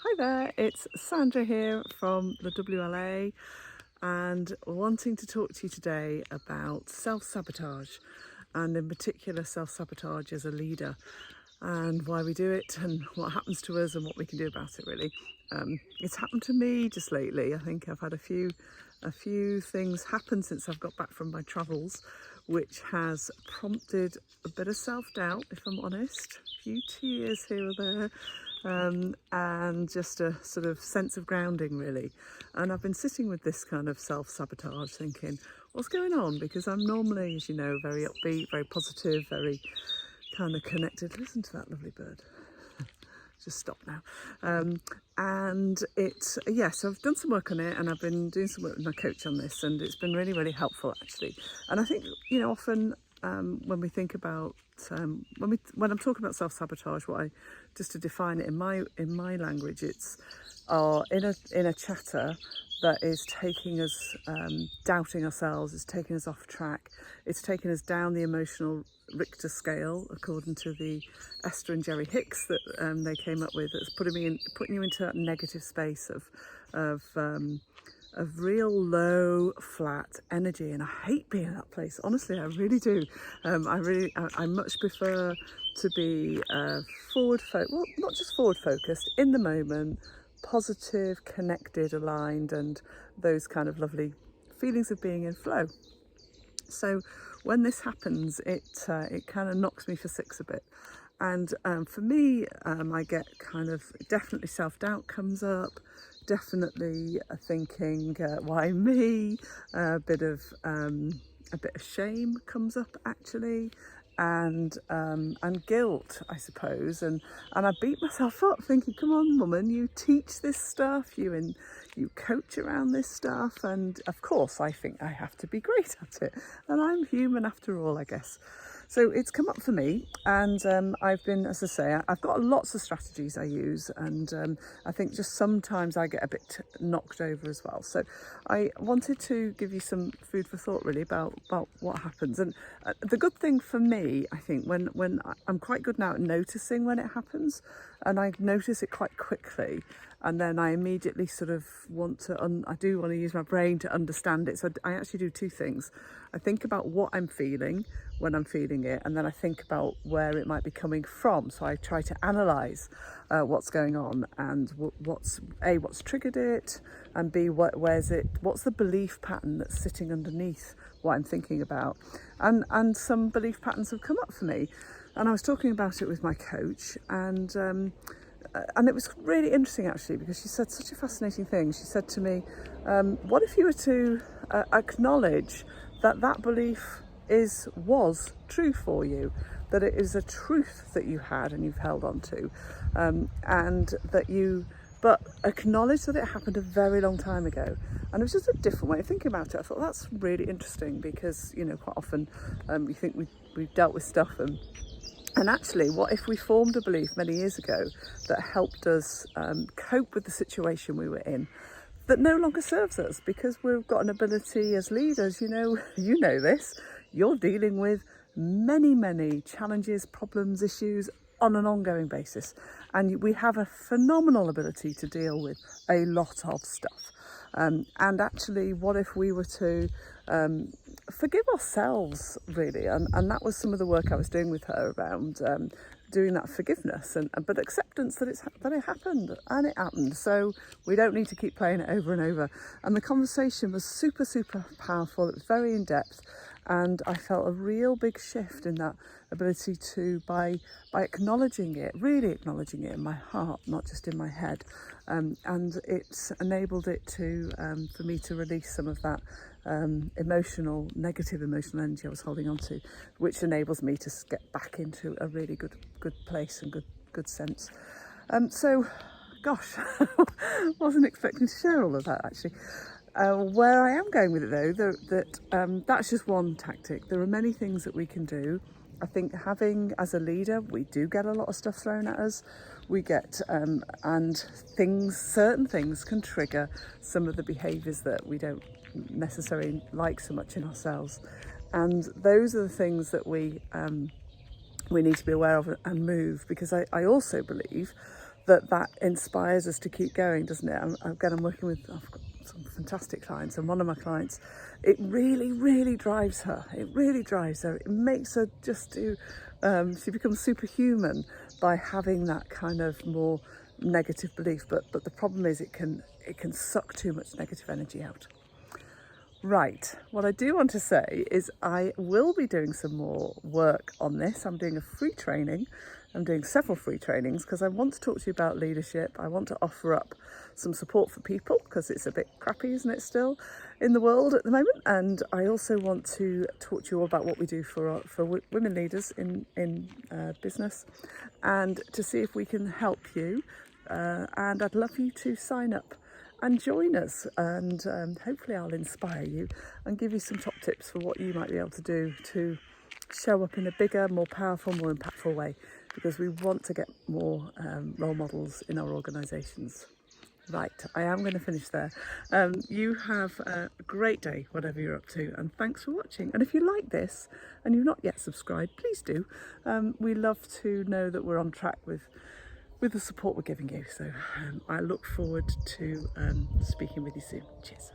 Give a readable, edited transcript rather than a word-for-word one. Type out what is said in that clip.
Hi there, it's Sandra here from the WLA and wanting to talk to you today about self-sabotage, and in particular self-sabotage as a leader, and why we do it and what happens to us and what we can do about it really. It's happened to me just lately. I think I've had a few things happen since I've got back from my travels, which has prompted a bit of self-doubt, if I'm honest, a few tears here or there, and just a sort of sense of grounding really. And I've been sitting with this kind of self-sabotage thinking, what's going on? Because I'm normally, as you know, very upbeat, very positive, very kind of connected. Listen to that lovely bird. Just stop now. And so I've done some work on it, and I've been doing some work with my coach on this, and it's been really, really helpful actually. And I think, often when we think about when I'm talking about self-sabotage, just to define it in my language, it's our inner chatter that is taking us, doubting ourselves, it's taking us off track, it's taking us down the emotional Richter scale, according to the Esther and Jerry Hicks that they came up with. That's putting you into that negative space of real low, flat energy, and I hate being in that place. Honestly, I really do. I much prefer to be well, not just forward focused, in the moment, positive, connected, aligned, and those kind of lovely feelings of being in flow. So when this happens, it kind of knocks me for six a bit. And for me, I get kind of definitely self-doubt comes up, definitely thinking, why me? A bit of shame comes up actually, and guilt, I suppose, and I beat myself up thinking, come on woman, you teach this stuff, you coach around this stuff, and of course I think I have to be great at it, and I'm human after all, I guess. So it's come up for me, and I've been, as I say, I've got lots of strategies I use, and I think just sometimes I get a bit knocked over as well. So I wanted to give you some food for thought really about what happens. And the good thing for me, I think, when I'm quite good now at noticing when it happens, and I notice it quite quickly, and then I immediately sort of I do want to use my brain to understand it. So I actually do two things. I think about what I'm feeling when I'm feeling it, and then I think about where it might be coming from. So I try to analyse what's going on, and what's triggered it, and B, what's the belief pattern that's sitting underneath what I'm thinking about. And some belief patterns have come up for me, and I was talking about it with my coach, and it was really interesting actually, because she said such a fascinating thing. She said to me, what if you were to acknowledge that belief was true for you, that it is a truth that you had and you've held on to, and but acknowledge that it happened a very long time ago. And it was just a different way of thinking about it. I thought that's really interesting, because quite often we think we've dealt with stuff, and actually, what if we formed a belief many years ago that helped us cope with the situation we were in, that no longer serves us, because we've got an ability as leaders, you know this, you're dealing with many challenges, problems, issues on an ongoing basis, and we have a phenomenal ability to deal with a lot of stuff. And actually, what if we were to forgive ourselves really, and that was some of the work I was doing with her around doing that forgiveness, but acceptance that it happened, so we don't need to keep playing it over and over. And the conversation was super powerful. It was very in depth, and I felt a real big shift in that ability to, by acknowledging it, really acknowledging it in my heart, not just in my head, and it's enabled it to for me to release some of that negative emotional energy I was holding on to, which enables me to get back into a really good place and good sense. So gosh, wasn't expecting to share all of that actually. Where I am going with it though, that's just one tactic. There are many things that we can do. I think as a leader, we do get a lot of stuff thrown at us. We get, and certain things can trigger some of the behaviours that we don't necessarily like so much in ourselves. And those are the things that we need to be aware of and move, because I also believe that inspires us to keep going, doesn't it? I'm working with, I've got some fantastic clients, and one of my clients, it really drives her. It really drives her. It makes her just do, she becomes superhuman by having that kind of more negative belief. But the problem is it can suck too much negative energy out. Right, what I do want to say is I will be doing some more work on this. I'm doing a free training. I'm doing several free trainings because I want to talk to you about leadership. I want to offer up some support for people because it's a bit crappy, isn't it, still in the world at the moment? And I also want to talk to you all about what we do for women leaders in business, and to see if we can help you. And I'd love you to sign up and join us, and hopefully I'll inspire you and give you some top tips for what you might be able to do to show up in a bigger, more powerful, more impactful way, because we want to get more role models in our organisations. Right, I am going to finish there. You have a great day, whatever you're up to, and thanks for watching. And if you like this and you're not yet subscribed, please do. We love to know that we're on track with the support we're giving you. So I look forward to speaking with you soon. Cheers.